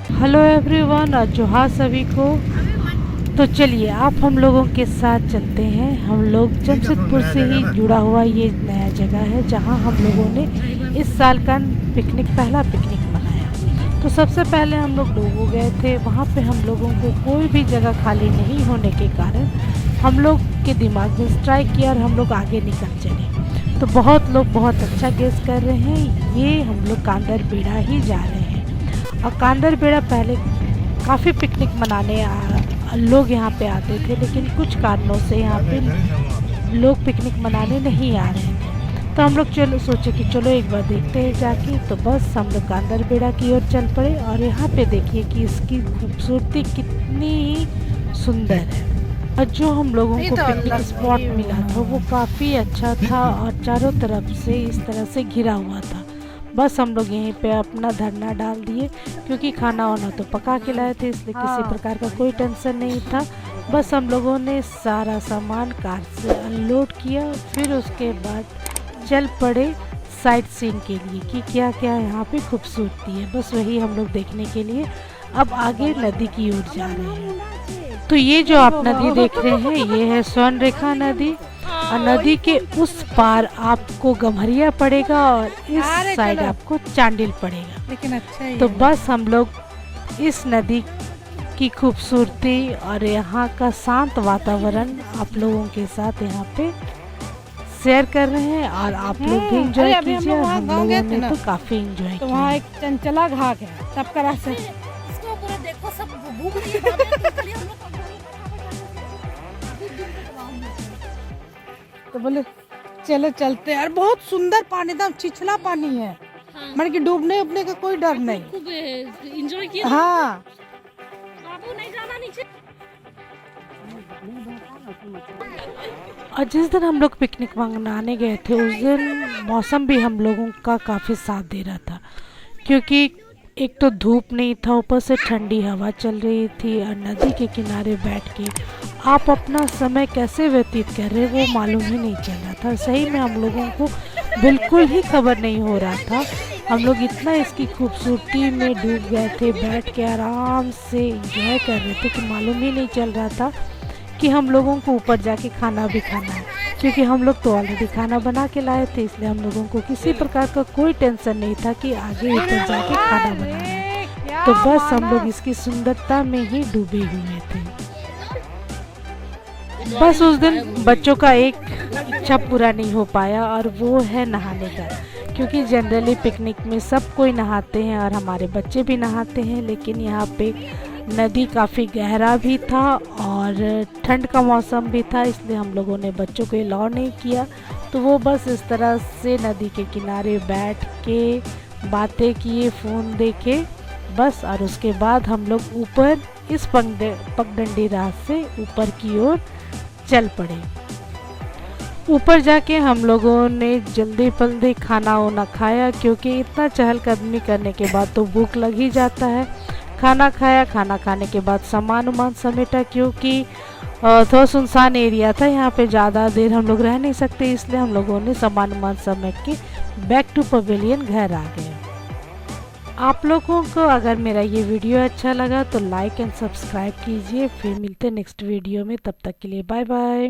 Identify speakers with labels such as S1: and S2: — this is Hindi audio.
S1: हेलो एवरीवन और जोहार सभी को। तो चलिए आप हम लोगों के साथ चलते हैं। हम लोग जमशेदपुर से ही जुड़ा हुआ ये नया जगह है जहां हम लोगों ने इस साल का पहला पिकनिक मनाया। तो सबसे पहले हम लोग लोगो गए थे। वहां पे हम लोगों को कोई भी जगह खाली नहीं होने के कारण हम लोग के दिमाग में स्ट्राइक किया और हम लोग आगे निकल चले। तो बहुत लोग बहुत अच्छा गेस कर रहे हैं, ये हम लोग कांदर बेड़ा ही जा रहे हैं। और कांदर बेड़ा पहले काफ़ी पिकनिक मनाने लोग यहाँ पे आते थे, लेकिन कुछ कारणों से यहाँ पे लोग पिकनिक मनाने नहीं आ रहे थे। तो हम लोग सोचे कि चलो एक बार देखते हैं जाके। तो बस हम लोग कांदर बेड़ा की ओर चल पड़े और यहाँ पे देखिए कि इसकी खूबसूरती कितनी सुंदर है। और जो हम लोगों को पिकनिक स्पॉट मिला था वो काफ़ी अच्छा था और चारों तरफ से इस तरह से घिरा हुआ था। बस हम लोग यहीं पे अपना धरना डाल दिए, क्योंकि खाना वाना तो पका के लाए थे, इसलिए किसी प्रकार का कोई टेंशन नहीं था। बस हम लोगों ने सारा सामान कार से अनलोड किया, फिर उसके बाद चल पड़े साइट सीइंग के लिए कि क्या क्या यहाँ पे खूबसूरती है। बस वही हम लोग देखने के लिए अब आगे नदी की ओर जा रहे हैं। तो ये जो आप नदी देख रहे हैं ये है स्वर्ण रेखा नदी, और नदी के उस पार आपको गम्हरिया पड़ेगा और इस साइड आपको चांडिल पड़ेगा।
S2: लेकिन अच्छा
S1: तो बस हम लोग इस नदी की खूबसूरती और यहाँ का शांत वातावरण आप लोगों के साथ यहाँ पे शेयर कर रहे हैं, और आप लोग भी एंजॉय कीजिए। हम लोगों ने तो काफी एंजॉय किया।
S2: तो वहाँ एक चंचला घाट है, सबका रास्ता
S3: इसको पूरा देखो, सब भूख रही है।
S2: तो बोले चलो चलते हैं। और बहुत सुंदर पानी, एकदम छिछला पानी है। मतलब कि डूबने उबने का कोई डर नहीं।
S3: खूब एंजॉय किया।
S2: हाँ,
S3: बाबू नहीं जाना नीचे।
S1: और जिस दिन हम लोग पिकनिक मनाने गए थे उस दिन मौसम भी हम लोगों का काफ़ी साथ दे रहा था, क्योंकि एक तो धूप नहीं था, ऊपर से ठंडी हवा चल रही थी, और नदी के किनारे बैठ के आप अपना समय कैसे व्यतीत कर रहे वो मालूम ही नहीं चल रहा था। सही में हम लोगों को बिल्कुल ही खबर नहीं हो रहा था। हम लोग इतना इसकी खूबसूरती में डूब गए थे, बैठ के आराम से एंजॉय कर रहे थे कि मालूम ही नहीं चल रहा था कि हम लोगों को ऊपर जाके खाना भी खाना है, क्योंकि हम लोग तो ऑलरेडी खाना बना के लाए थे। इसलिए हम लोगों को किसी प्रकार का कोई टेंशन नहीं था कि आगे ऊपर जाके खाना बनाना है। तो बस हम लोग इसकी सुंदरता में ही डूबे हुए थे। बस उस दिन बच्चों का एक इच्छा पूरा नहीं हो पाया, और वो है नहाने का, क्योंकि जनरली पिकनिक में सब कोई नहाते हैं और हमारे बच्चे भी नहाते हैं, लेकिन यहाँ पे नदी काफ़ी गहरा भी था और ठंड का मौसम भी था, इसलिए हम लोगों ने बच्चों को अलाउ नहीं किया। तो वो बस इस तरह से नदी के किनारे बैठ के बातें किए, फ़ोन देखे बस। और उसके बाद हम लोग ऊपर इस पगडंडी राह से ऊपर की ओर चल पड़े। ऊपर जाके हम लोगों ने जल्दी खाना वाना खाया, क्योंकि इतना चहलकदमी करने के बाद तो भूख लग ही जाता है। खाना खाया, खाना खाने के बाद सामान उमान समेटा, क्योंकि थोड़ा सुनसान एरिया था, यहाँ पे ज़्यादा देर हम लोग रह नहीं सकते, इसलिए हम लोगों ने सामान उमान समेट के बैक टू पवेलियन घर आ गए। आप लोगों को अगर मेरा ये वीडियो अच्छा लगा तो लाइक एंड सब्सक्राइब कीजिए। फिर मिलते हैं नेक्स्ट वीडियो में, तब तक के लिए बाय बाय।